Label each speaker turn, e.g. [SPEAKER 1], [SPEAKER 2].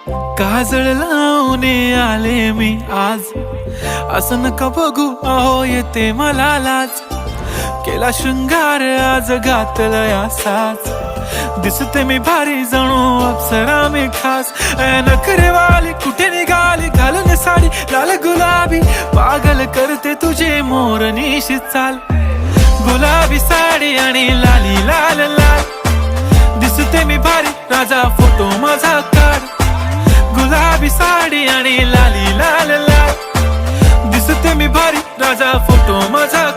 [SPEAKER 1] काजळ लावून आले मी आज, असं नका बघू अहो येते मला लाज. केला शृंगार आज घातलाय असाच, दिसते मी भारी जणू अप्सरा मी खास. नखरेवाली कुठे निघाली घालून साडी लाल गुलाबी, पागल करते तुझे मोरनीशी चाल. गुलाबी साडी आणि लाली लाल लाल, दिसते मी भारी राजा फोटो माझा काढ. गुलाबी साडी आणि लाली लाल लाल, दिसते मी भारी राजा फोटो माझा